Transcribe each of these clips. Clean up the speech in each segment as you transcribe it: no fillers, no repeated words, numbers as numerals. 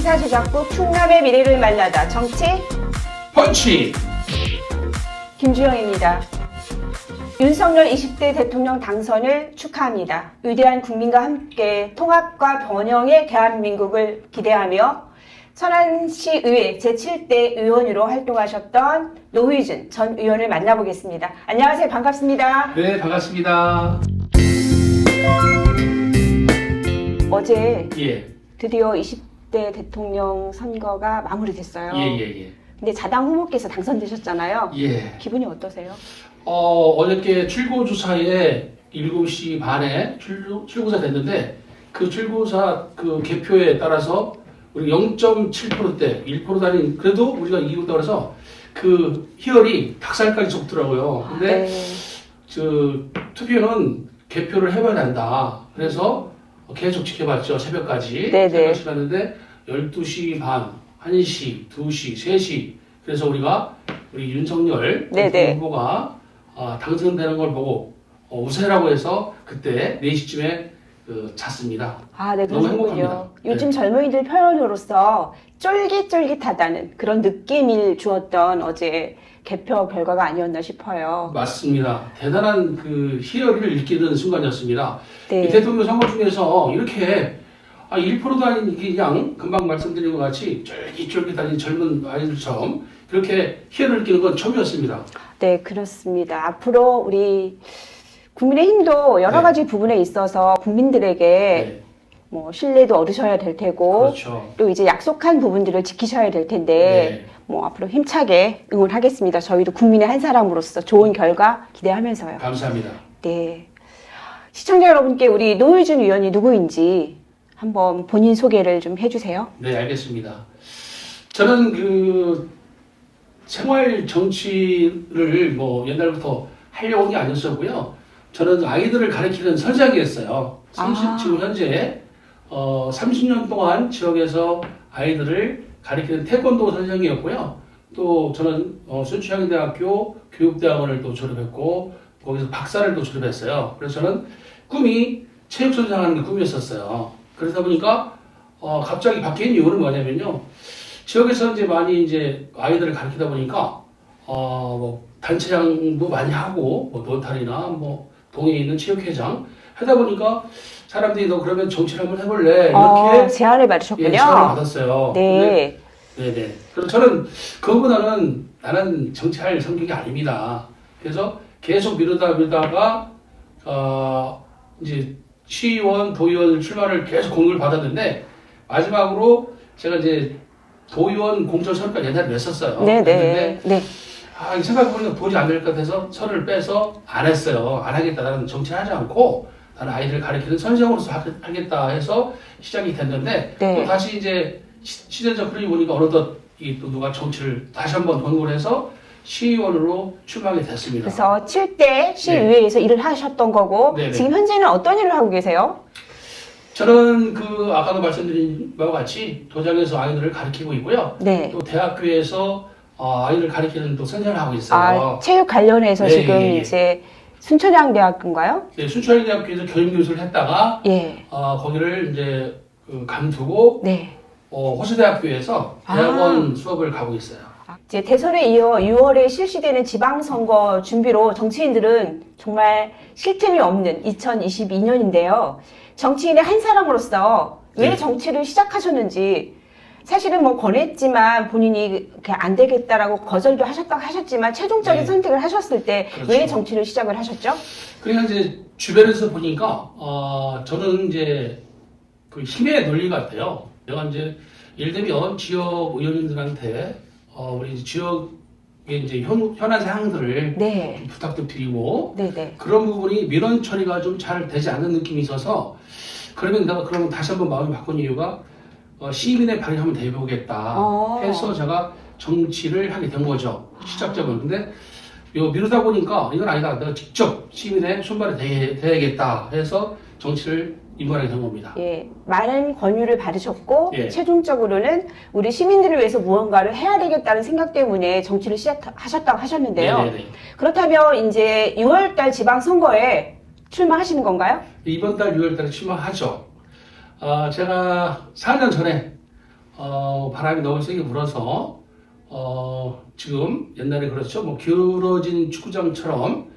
시사제작부 충남의 미래를 만나다 정치 펀치! 김주영입니다. 윤석열 20대 대통령 당선을 축하합니다. 위대한 국민과 함께 통합과 번영의 대한민국을 기대하며 천안시의회 제7대 의원으로 활동하셨던 노희준 전 의원을 만나보겠습니다. 안녕하세요. 반갑습니다. 네, 반갑습니다. 어제 예. 드디어 20대 대통령 선거가 마무리됐어요. 예. 근데 자당 후보께서 당선되셨잖아요. 예. 기분이 어떠세요? 어저께 출고조사에 7시 반에 출고사 됐는데, 그 출고사 그 개표에 따라서 우리 0.7%대, 1% 아닌, 그래도 우리가 이겼다고 해서 그 희열이 닭살까지 솟더라고요. 근데 투표는 개표를 해봐야 한다. 그래서 계속 지켜봤죠. 새벽까지. 네네. 새벽 지켰는데 12시 반, 1시, 2시, 3시. 그래서 우리 윤석열 네네. 후보가 당선되는 걸 보고 우세라고 해서 그때 4시쯤에 잤습니다. 아, 네, 너무 그러시군요. 행복합니다. 요즘 네. 젊은이들 표현으로서 쫄깃쫄깃하다는 그런 느낌을 주었던 어제 개표 결과가 아니었나 싶어요. 맞습니다. 대단한 그 희열을 느끼는 순간이었습니다. 네. 이 대통령 선거 중에서 이렇게 1%도 아닌 그냥 금방 말씀드린 것 같이 쫄깃쫄깃한 젊은 아이들처럼 그렇게 희열을 느끼는 건 처음이었습니다. 네, 그렇습니다. 앞으로 우리 국민의힘도 여러 네. 가지 부분에 있어서 국민들에게 네. 뭐 신뢰도 얻으셔야 될 테고 그렇죠. 또 이제 약속한 부분들을 지키셔야 될 텐데 네. 뭐 앞으로 힘차게 응원하겠습니다. 저희도 국민의 한 사람으로서 좋은 결과 기대하면서요. 감사합니다. 네. 시청자 여러분께 우리 노희준 의원이 누구인지 한번 본인 소개를 좀 해주세요. 네, 알겠습니다. 저는 그 생활 정치를 뭐 옛날부터 하려고 한 게 아니었었고요. 저는 아이들을 가르치는 선생이었어요. 지금 현재 30년 동안 지역에서 아이들을 가르치는 태권도 선생이었고요. 또 저는 순천향대학교 교육대학원을 또 졸업했고 거기서 박사를 또 졸업했어요. 그래서 저는 꿈이 체육선생하는 게 꿈이었었어요. 그러다 보니까 갑자기 바뀐 이유는 뭐냐면요. 지역에서 이제 많이 이제 아이들을 가르치다 보니까 뭐 단체장도 많이 하고 뭐 노탈이나 뭐 동해에 있는 체육회장 하다 보니까 사람들이 너 그러면 정치를 한번 해볼래 이렇게 제안을 받으셨군요. 예, 제안을 받았어요. 네. 네네. 그래서 저는 그거보다는 나는 정치할 성격이 아닙니다. 그래서 계속 미루다가 이제 시의원, 도의원 출마를 계속 공격을 받았는데 마지막으로 제가 이제 도의원 공천 선언까지 옛날에 냈었어요. 네네. 네. 생각해보니까 도저히 안 될 것 같아서 선을 빼서 안 했어요. 안 하겠다. 나는 정치를 하지 않고 나는 아이들을 가르치는 선생으로서 하겠다 해서 시작이 됐는데 네. 또 다시 이제 시대적 흐름이 보니까 어느덧 또 누가 정치를 다시 한번 권고를 해서 시의원으로 출마하게 됐습니다. 그래서 7대 시의회에서 일을 하셨던 거고 네네. 지금 현재는 어떤 일을 하고 계세요? 저는 아까도 말씀드린 바와 같이 도장에서 아이들을 가르치고 있고요. 네. 또 대학교에서 아이를 가르치는 또 선생을 하고 있어요. 체육 관련해서 네, 지금 예. 이제 순천향대학교인가요? 네, 순천향대학교에서 교육교수를 했다가 예. 거기를 이제 감두고 네. 호수대학교에서 대학원 수업을 가고 있어요. 이제 대선에 이어 6월에 실시되는 지방선거 준비로 정치인들은 정말 쉴 틈이 없는 2022년인데요. 정치인의 한 사람으로서 왜 네. 정치를 시작하셨는지 사실은 뭐 권했지만 본인이 안 되겠다라고 거절도 하셨지만 최종적인 네. 선택을 하셨을 때 왜 그렇죠. 정치를 시작을 하셨죠? 그러니까 이제 주변에서 보니까 저는 이제 그 힘의 논리 같아요. 내가 이제 예를 들면 지역 의원님들한테 우리 지역의 이제 현안 사항들을 네. 좀 부탁도 드리고 네네. 그런 부분이 민원 처리가 좀 잘 되지 않는 느낌이 있어서 그러면 내가 그러면 다시 한번 마음을 바꾼 이유가 시민의 발휘를 한번 대해보겠다 해서 제가 정치를 하게 된 거죠. 시작점은. 근데 미루다 보니까 이건 아니다. 내가 직접 시민의 손발에 대야겠다 해서 정치를 입문하게 된 겁니다. 예, 많은 권유를 받으셨고 예. 최종적으로는 우리 시민들을 위해서 무언가를 해야 되겠다는 생각 때문에 정치를 시작하셨다고 하셨는데요. 네네네. 그렇다면 이제 6월달 지방선거에 출마하시는 건가요? 이번 달 6월 달에 출마하죠. 제가 4년 전에 바람이 너무 세게 불어서 지금 옛날에 그렇죠. 뭐 기울어진 축구장처럼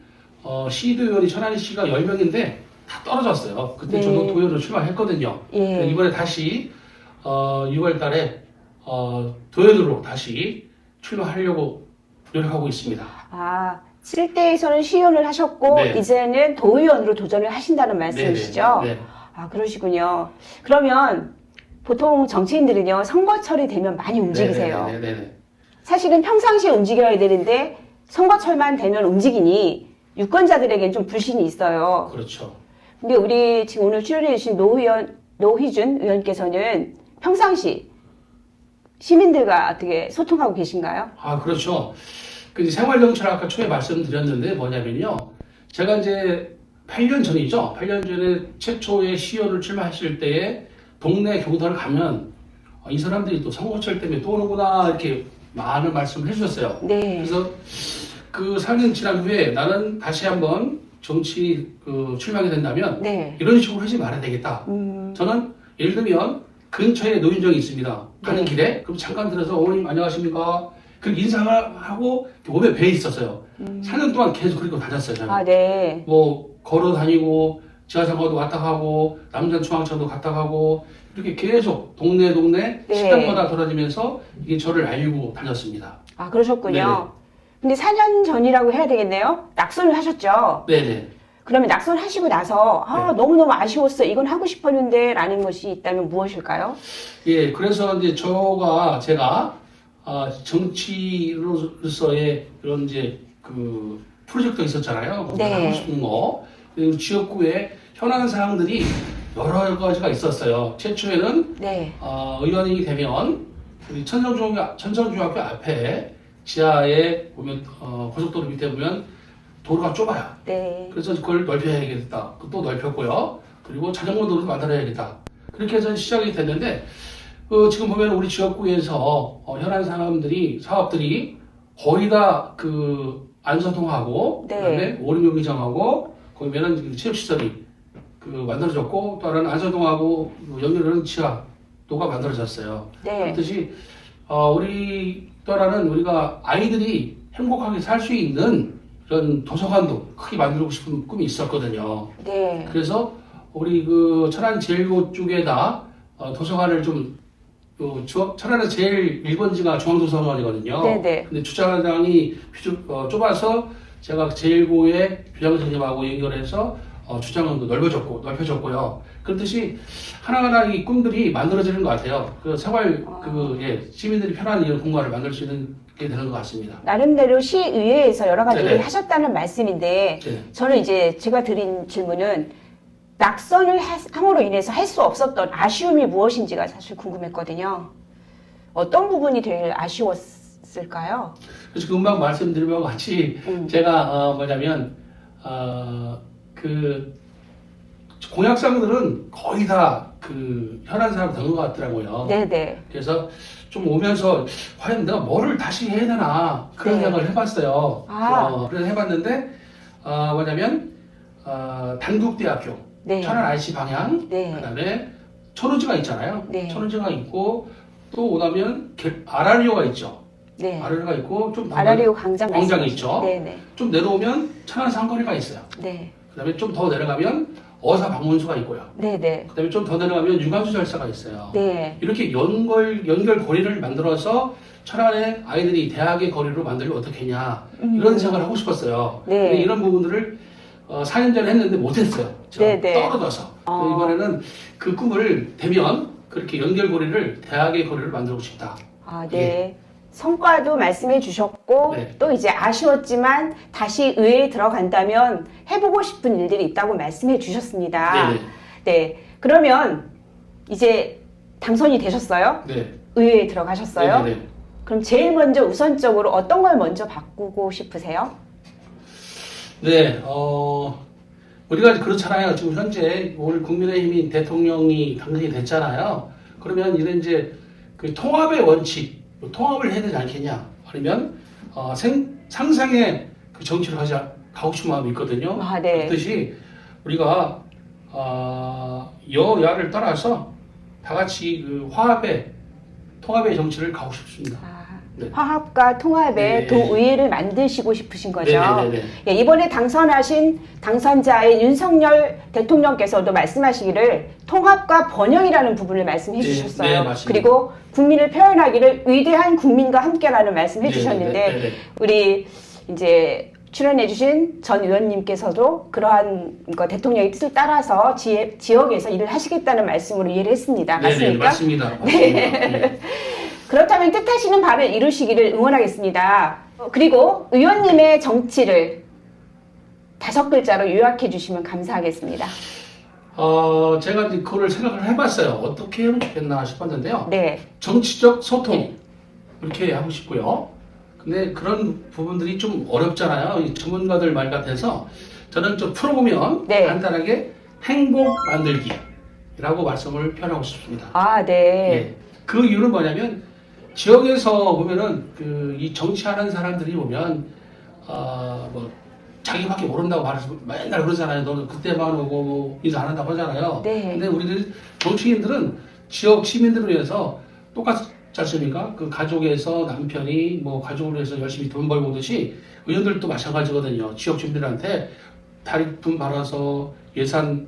시도위원이 천안시가 10명인데 다 떨어졌어요. 그때 네. 저도 도의원으로 출마했거든요. 예. 이번에 다시 6월 달에 도의원으로 다시 출마하려고 노력하고 있습니다. 아, 7대에서는 시의원을 하셨고 네. 이제는 도의원으로 도전을 하신다는 말씀이시죠? 네. 아, 그러시군요. 그러면 보통 정치인들은요, 선거철이 되면 많이 움직이세요. 네네. 사실은 평상시에 움직여야 되는데 선거철만 되면 움직이니 유권자들에겐 좀 불신이 있어요. 그렇죠. 근데 우리 지금 오늘 출연해주신 노희준 의원께서는 평상시 시민들과 어떻게 소통하고 계신가요? 아, 그렇죠. 그 이제 생활정치를 아까 초에 말씀드렸는데 뭐냐면요. 제가 이제 8년 전이죠. 8년 전에 최초의 시의원을 출마했을 때에 동네 경선을 가면 이 사람들이 또 선거철 때문에 또 오는구나 이렇게 많은 말씀을 해주셨어요. 네. 그래서 그 4년 지난 후에 나는 다시 한번 정치 출마하게 된다면 네. 이런 식으로 하지 말아야 되겠다. 저는 예를 들면 근처에 노인정이 있습니다. 가는 네. 길에 그럼 잠깐 들어서 어머님 안녕하십니까? 그 인사를 하고 몸에 배 있었어요. 4년 동안 계속 그렇게 다녔어요. 저는. 아, 네. 뭐 걸어 다니고 지하상가도 왔다 가고 남산중앙차도 갔다 가고 이렇게 계속 동네 네. 식당마다 돌아다니면서 이게 저를 알고 다녔습니다. 아, 그러셨군요. 네네. 근데 4년 전이라고 해야 되겠네요? 낙선을 하셨죠? 네네. 그러면 낙선하시고 나서 너무너무 아쉬웠어. 이건 하고 싶었는데 라는 것이 있다면 무엇일까요? 예, 그래서 이제 제가 정치로서의 그런 이제 그 프로젝트가 있었잖아요. 뭐 네. 하고 싶은 거. 그리고 지역구에 현안 사항들이 여러 가지가 있었어요. 최초에는 네. 의원이 되면 우리 천성중학교 앞에 지하에 보면 고속도로 밑에 보면 도로가 좁아요. 네. 그래서 그걸 넓혀야겠다. 또 넓혔고요. 그리고 자전거 도로도 만들어야겠다. 그렇게 해서 시작이 됐는데 지금 보면 우리 지역구에서 현안 사업들이 거의 다 안서동하고 네. 그다음에 오름용기장하고 거기면은 체육시설이 만들어졌고 또 하나는 안서동하고 연결하는 지하도가 만들어졌어요. 네. 그렇듯이 우리 또 하나는 우리가 아이들이 행복하게 살 수 있는 그런 도서관도 크게 만들고 싶은 꿈이 있었거든요. 네. 그래서 우리 천안 제일고 쪽에다 도서관을 좀 천안에서 제일 1번지가 중앙도서관이거든요. 네네. 근데 주차장이 좁아서 제가 제일고의 부장 선생님하고 연결해서 주차장도 넓혀졌고요. 그렇듯이 하나하나 이 꿈들이 만들어지는 것 같아요. 시민들이 편안한 이런 공간을 만들 수 있게 되는 것 같습니다. 나름대로 시의회에서 여러 가지를 네네. 하셨다는 말씀인데 네. 저는 이제 제가 드린 질문은 낙선을 함으로 인해서 할 수 없었던 아쉬움이 무엇인지가 사실 궁금했거든요. 어떤 부분이 제일 아쉬웠을까요? 그래서 금방 말씀드린 바와 같이 제가 뭐냐면 공약상들은 거의 다 현안 사람 된 것 같더라고요. 네네. 그래서 좀 오면서 과연 내가 뭐를 다시 해야 되나 그런 네. 생각을 해봤어요. 아. 그래서 해봤는데 뭐냐면 단국대학교 네. 천안 IC 방향 네. 그다음에 천우지가 있잖아요. 네. 천우지가 있고 또 오다면 아라리오가 있죠. 네. 아라리오가 있고 좀 아라리오 광장이 광장이 있죠. 네네. 좀 내려오면 천안 상거리가 있어요. 네. 그다음에 좀 더 내려가면 어사 방문수가 있고요. 네네. 그다음에 좀 더 내려가면 유관수 절사가 있어요. 네. 이렇게 연결 거리를 만들어서 천안의 아이들이 대학의 거리로 만들면 어떻겠냐 이런 생각을 하고 싶었어요. 네. 근데 이런 부분들을 4년 전에 했는데 못했어요. 네, 네. 떨어져서. 이번에는 그 꿈을 되면 그렇게 연결고리를 대학의 거리를 만들고 싶다. 아, 네. 성과도 말씀해 주셨고 네. 또 이제 아쉬웠지만 다시 의회에 들어간다면 해보고 싶은 일들이 있다고 말씀해 주셨습니다. 네네. 네. 그러면 이제 당선이 되셨어요? 네. 의회에 들어가셨어요? 네네. 그럼 제일 먼저 우선적으로 어떤 걸 먼저 바꾸고 싶으세요? 네, 우리가 그렇잖아요. 지금 현재 오늘 국민의힘이 대통령이 당선이 됐잖아요. 그러면 이런 이제 그 통합의 원칙, 통합을 해야 되지 않겠냐? 아니면 상상의 그 정치를 가고 싶은 마음이 있거든요. 아, 네. 그렇듯이 우리가 여야를 떠나서 다 같이 그 화합의 통합의 정치를 가고 싶습니다. 네. 화합과 통합의 네. 도의회를 만드시고 싶으신 거죠. 네네네. 예, 이번에 당선하신 당선자의 윤석열 대통령께서도 말씀하시기를 통합과 번영이라는 부분을 말씀해 네, 주셨어요. 네, 맞습니다. 그리고 국민을 표현하기를 위대한 국민과 함께라는 말씀해 네, 주셨는데 네, 네. 우리 이제 출연해주신 전 의원님께서도 그러한 대통령의 뜻을 따라서 지역에서 일을 하시겠다는 말씀으로 이해를 했습니다. 네네, 맞습니까? 맞습니다. 네. 그렇다면 뜻하시는 바를 이루시기를 응원하겠습니다. 그리고 의원님의 정치를 5글자로 요약해 주시면 감사하겠습니다. 제가 이제 그거를 생각을 해봤어요. 어떻게 하면 좋겠나 싶었는데요. 네. 정치적 소통 이렇게 하고 싶고요. 근데 그런 부분들이 좀 어렵잖아요. 이 전문가들 말 같아서 저는 좀 풀어보면 네. 간단하게 행복 만들기라고 말씀을 표현하고 싶습니다. 아, 네. 예. 그 이유는 뭐냐면 지역에서 보면은 이 정치하는 사람들이 보면 뭐 자기밖에 모른다고 말해서 맨날 그러잖아요. 너는 그때만 오고 뭐 인사 안 한다고 하잖아요. 네. 근데 우리들 정치인들은 지역 시민들을 위해서 똑같지 않습니까? 그 가족에서 남편이 뭐 가족을 위해서 열심히 돈 벌고 오듯이 의원들도 마찬가지거든요. 지역 주민들한테 다리 돈 벌어서 예산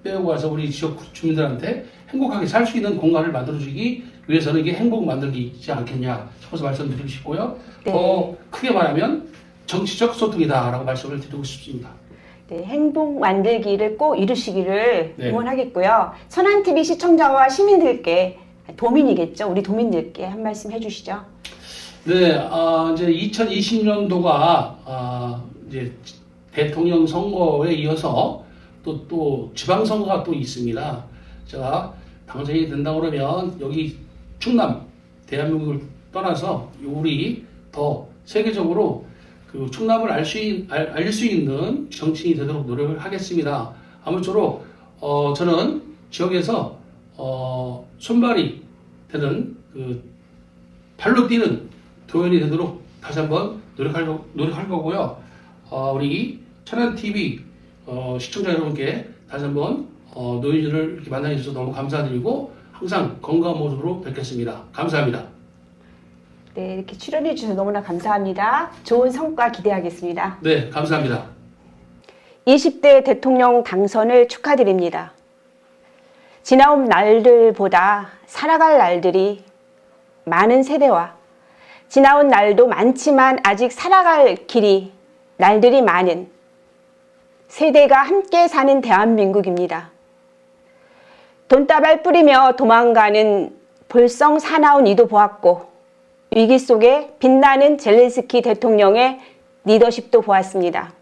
빼고 와서 우리 지역 주민들한테 행복하게 살 수 있는 공간을 만들어주기 위해서는 이게 행복 만들기지 않겠냐 싶어서 말씀드리고 싶고요. 네. 더 크게 말하면 정치적 소통이다라고 말씀을 드리고 싶습니다. 네, 행복 만들기를 꼭 이루시기를 네. 응원하겠고요. 천안TV 시청자와 시민들께 도민이겠죠. 우리 도민들께 한 말씀 해주시죠. 네, 이제 2020년도가 이제 대통령 선거에 이어서 또 지방선거가 또 있습니다. 제가 당선이 된다고 그러면 여기 충남, 대한민국을 떠나서 우리 더 세계적으로 그 충남을 알릴 수 있는 정치인이 되도록 노력을 하겠습니다. 아무쪼록 저는 지역에서 손발이 되는 그 발로 뛰는 도연이 되도록 다시 한번 노력할 거고요. 우리 천안TV 시청자 여러분께 다시 한번 노인들을 이렇게 만나게 해주셔서 너무 감사드리고 항상 건강한 모습으로 뵙겠습니다. 감사합니다. 네, 이렇게 출연해 주셔서 너무나 감사합니다. 좋은 성과 기대하겠습니다. 네, 감사합니다. 20대 대통령 당선을 축하드립니다. 지나온 날들보다 살아갈 날들이 많은 세대와 지나온 날도 많지만 아직 살아갈 길이 날들이 많은 세대가 함께 사는 대한민국입니다. 돈다발 뿌리며 도망가는 볼성 사나운 이도 보았고 위기 속에 빛나는 젤렌스키 대통령의 리더십도 보았습니다.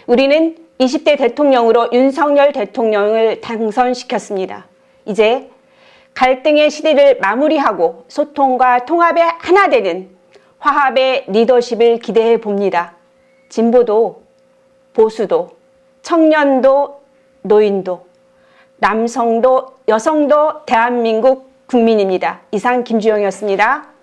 우리는 20대 대통령으로 윤석열 대통령을 당선시켰습니다. 이제 갈등의 시대를 마무리하고 소통과 통합에 하나 되는 화합의 리더십을 기대해 봅니다. 진보도 보수도 청년도 노인도 남성도 여성도 대한민국 국민입니다. 이상 김주영이었습니다.